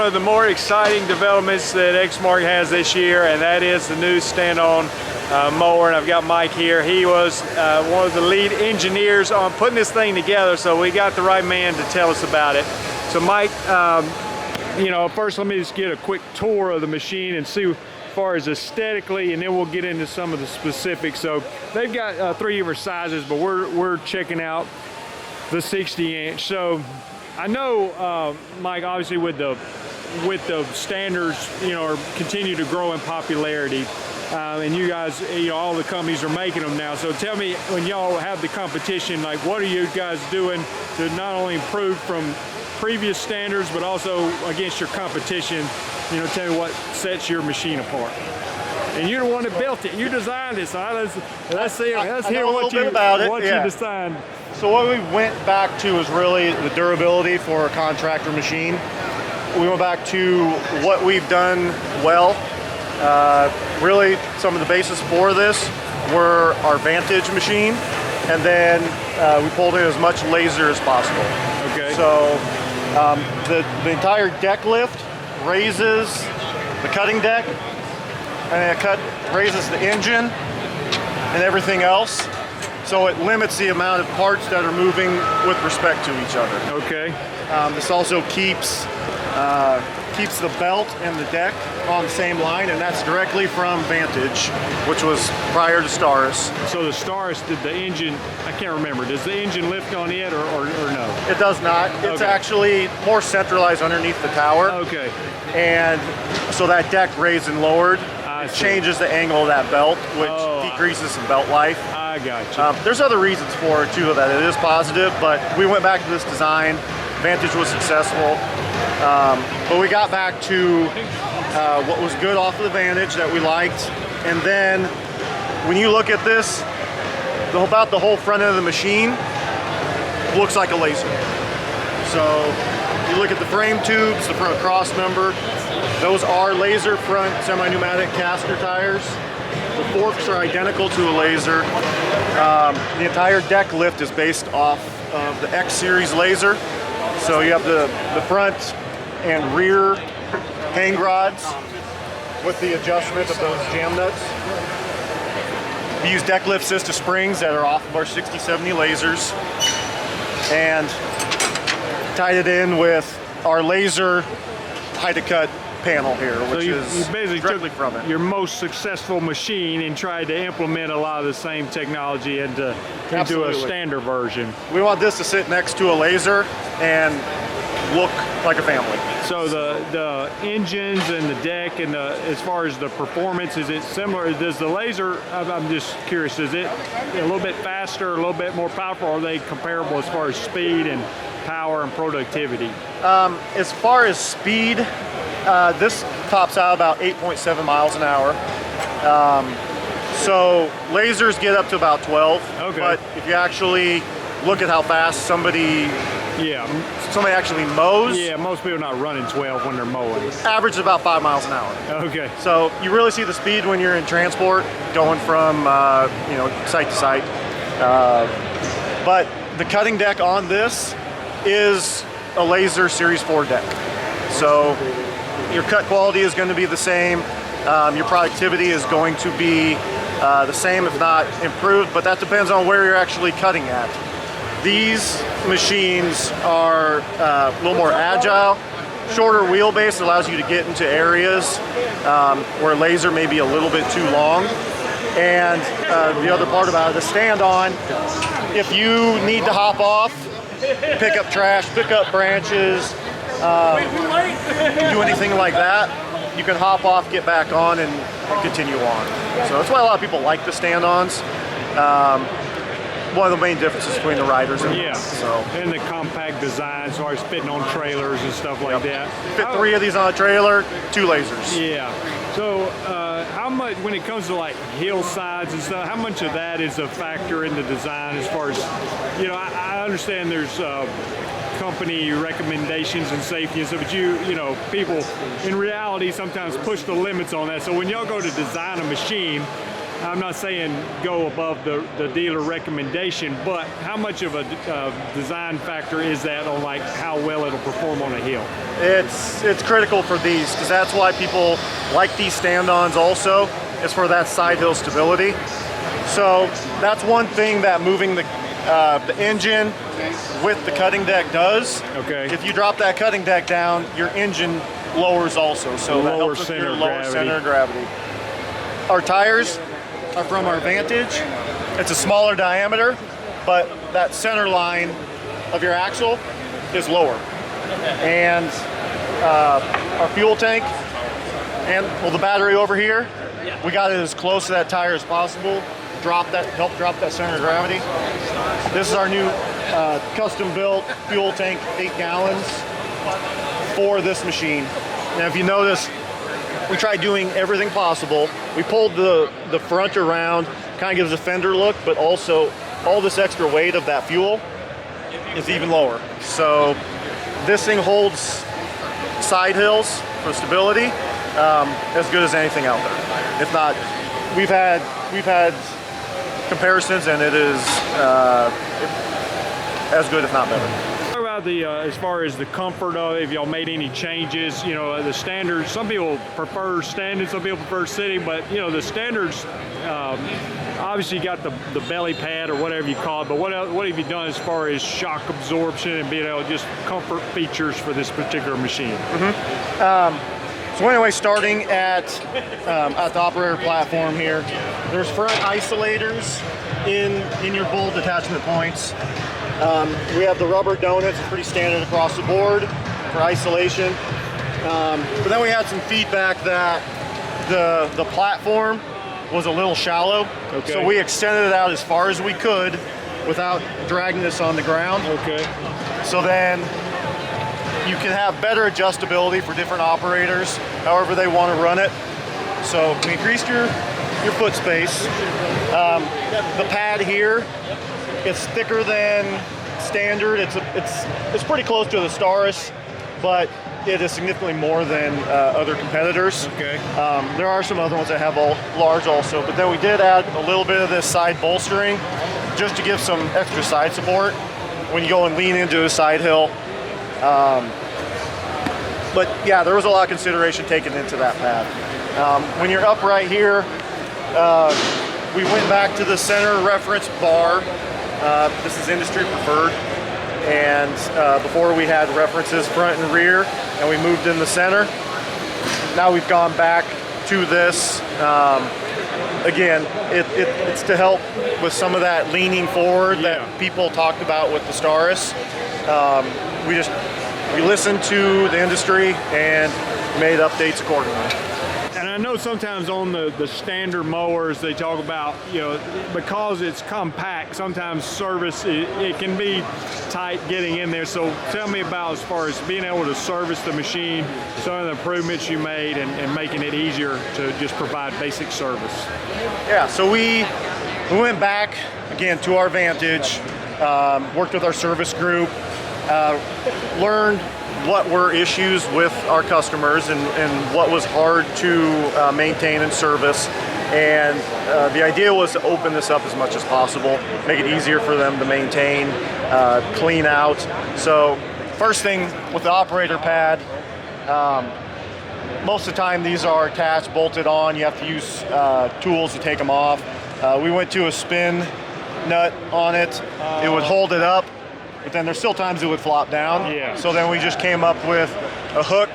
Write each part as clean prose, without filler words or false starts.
one of the more exciting developments that Exmark has this year, and that is the new stand-on mower. And I've got Mike here. He was one of the lead engineers on putting this thing together, so we got the right man to tell us about it. So Mike, you know, first let me just get a quick tour of the machine and see as far as aesthetically, and then we'll get into some of the specifics. So they've got 3 different sizes, but we're checking out the 60-inch. So I know, Mike, obviously with the standards, you know, continue to grow in popularity, and you guys, you know, all the companies are making them now. So tell me, when y'all have the competition, like, what are you guys doing to not only improve from previous standards, but also against your competition? You know, tell me what sets your machine apart. And you're the one that built it. You designed it, so let's hear what you designed. So what we went back to is really the durability for a contractor machine. We went back to what we've done well. Really, some of the basis for this were our Vantage machine, and then we pulled in as much laser as possible. Okay. So the entire deck lift raises the cutting deck, and it raises the engine and everything else. So it limits the amount of parts that are moving with respect to each other. Okay. This also keeps the belt and the deck on the same line, and that's directly from Vantage, which was prior to Staris. So the Staris, did the engine, I can't remember, does the engine lift on it or no? It does not. It's actually more centralized underneath the tower. Okay. And so that deck raised and lowered. It changes the angle of that belt, which decreases the belt life. I got you. There's other reasons for it too, that it is positive, but we went back to this design. Vantage was successful, but we got back to what was good off of the Vantage that we liked. And then when you look at this, about the whole front end of the machine looks like a laser. So you look at the frame tubes, the front cross member, those are laser front semi-pneumatic caster tires. The forks are identical to a laser. The entire deck lift is based off of the X series laser. So you have the front and rear hang rods with the adjustment of those jam nuts. We use deck lift Sista springs that are off of our 6070 lasers, and tied it in with our laser hide-to-cut panel here, which is basically directly from it. Your most successful machine and tried to implement a lot of the same technology into a standard version. We want this to sit next to a laser and look like a family. So the engines and the deck and as far as the performance, is it similar? Does the laser, I'm just curious, is it a little bit faster, a little bit more powerful? Are they comparable as far as speed and power and productivity? As far as speed, this tops out about 8.7 miles an hour. So lasers get up to about 12. Okay. But if you actually look at how fast somebody actually mows. Yeah, most people are not running 12 when they're mowing. Average is about 5 miles an hour. Okay. So you really see the speed when you're in transport, going from you know, site to site. But the cutting deck on this is a laser Series 4 deck. So your cut quality is going to be the same. Your productivity is going to be the same, if not improved, but that depends on where you're actually cutting at. These machines are a little more agile. Shorter wheelbase allows you to get into areas where laser may be a little bit too long. And the other part about it, the stand-on, if you need to hop off, pick up trash, pick up branches, do anything like that, you can hop off, get back on, and continue on. So that's why a lot of people like the stand-ons. One of the main differences between the riders and and the compact design as far as fitting on trailers and stuff like that. Fit 3 of these on a trailer, 2 lasers. Yeah. So how much, when it comes to like hillsides and stuff, how much of that is a factor in the design as far as, you know, I understand there's company recommendations and safety and stuff, but you know, people in reality sometimes push the limits on that. So when y'all go to design a machine, I'm not saying go above the dealer recommendation, but how much of a design factor is that on like how well it'll perform on a hill? It's critical for these, because that's why people like these stand-ons also, is for that side hill stability. So that's one thing that moving the engine with the cutting deck does. Okay. If you drop that cutting deck down, your engine lowers also, so that helps with your lower center of gravity. Our tires are from our Vantage. It's a smaller diameter, but that center line of your axle is lower. And our fuel tank and the battery over here, we got it as close to that tire as possible. Help drop that center of gravity. This is our new custom built fuel tank, 8 gallons for this machine. Now if you notice, we tried doing everything possible. We pulled the front around, kind of gives a fender look, but also all this extra weight of that fuel is even lower. So this thing holds side hills for stability as good as anything out there. If not, we've had comparisons, and it is as good, if not better. Talk about the as far as the comfort of it, if y'all made any changes, you know, the standards. Some people prefer standing, some people prefer sitting, but you know, the standards, obviously you got the belly pad or whatever you call it, but what have you done as far as shock absorption and being able to just comfort features for this particular machine? So anyway, starting at the operator platform here, there's front isolators in your bolt attachment points. We have the rubber donuts, it's pretty standard across the board for isolation. But then we had some feedback that the platform was a little shallow. Okay. So we extended it out as far as we could without dragging this on the ground. Okay. So then you can have better adjustability for different operators, however they want to run it. So we increased your foot space. The pad here, it's thicker than standard. It's pretty close to the Staris, but it is significantly more than other competitors. Okay. There are some other ones that have all large also, but then we did add a little bit of this side bolstering just to give some extra side support when you go and lean into a side hill. But yeah, there was a lot of consideration taken into that pad. When you're up right here, we went back to the center reference bar. This is industry preferred. And before we had references front and rear, and we moved in the center. Now we've gone back to this. Again, it's to help with some of that leaning forward that people talked about with the Staris. We listened to the industry and made updates accordingly. And I know sometimes on the standard mowers they talk about, you know, because it's compact, sometimes service, it can be tight getting in there. So tell me about, as far as being able to service the machine, some of the improvements you made and making it easier to just provide basic service. Yeah, so we went back again to our Vantage, worked with our service group, learned what were issues with our customers and what was hard to maintain and service. And the idea was to open this up as much as possible, make it easier for them to maintain, clean out. So first thing with the operator pad, most of the time these are attached, bolted on. You have to use tools to take them off. We went to a spin nut on it. It would hold it up, but then there's still times it would flop down. Yeah. So then we just came up with a hook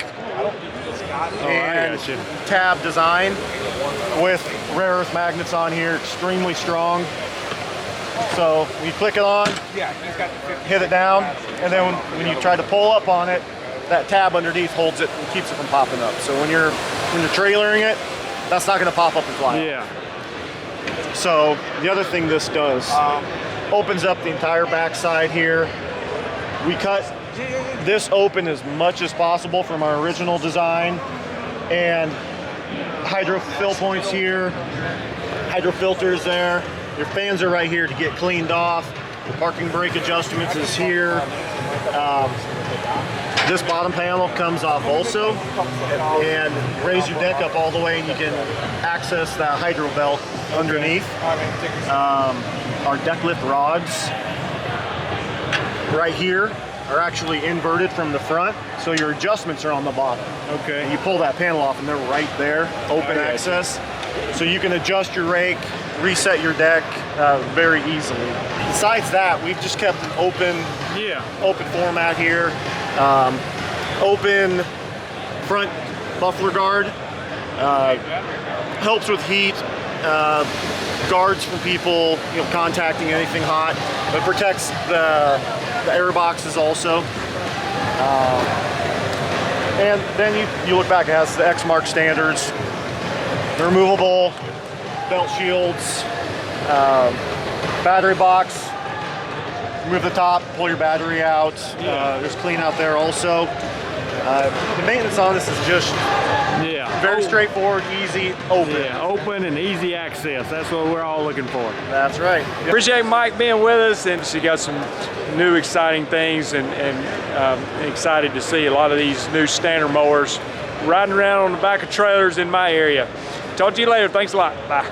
and tab design with rare earth magnets on here, extremely strong. So when you click it on, hit it down, and then when you try to pull up on it, that tab underneath holds it and keeps it from popping up. So when you're trailering it, that's not going to pop up and fly. Yeah. So the other thing this does, opens up the entire backside here. We cut this open as much as possible from our original design, and hydro fill points here, hydro filters there. Your fans are right here to get cleaned off. The parking brake adjustments is here. This bottom panel comes off also, and raise your deck up all the way, and you can access that hydro belt underneath. Our deck lift rods right here are actually inverted from the front, so your adjustments are on the bottom. Okay. And you pull that panel off and they're right there, open access. So you can adjust your rake, reset your deck very easily. Besides that, we've just kept an open format here. Open front muffler guard, helps with heat, guards from people contacting anything hot. It protects the air boxes also. And then you look back, it has the Exmark standards, the removable belt shields, battery box. Remove the top, pull your battery out. There's clean out there also. The maintenance on this is just very straightforward, easy, open. Yeah, open and easy access. That's what we're all looking for. That's right. Appreciate Mike being with us, and she got some new exciting things, and excited to see a lot of these new standard mowers riding around on the back of trailers in my area. Talk to you later. Thanks a lot. Bye.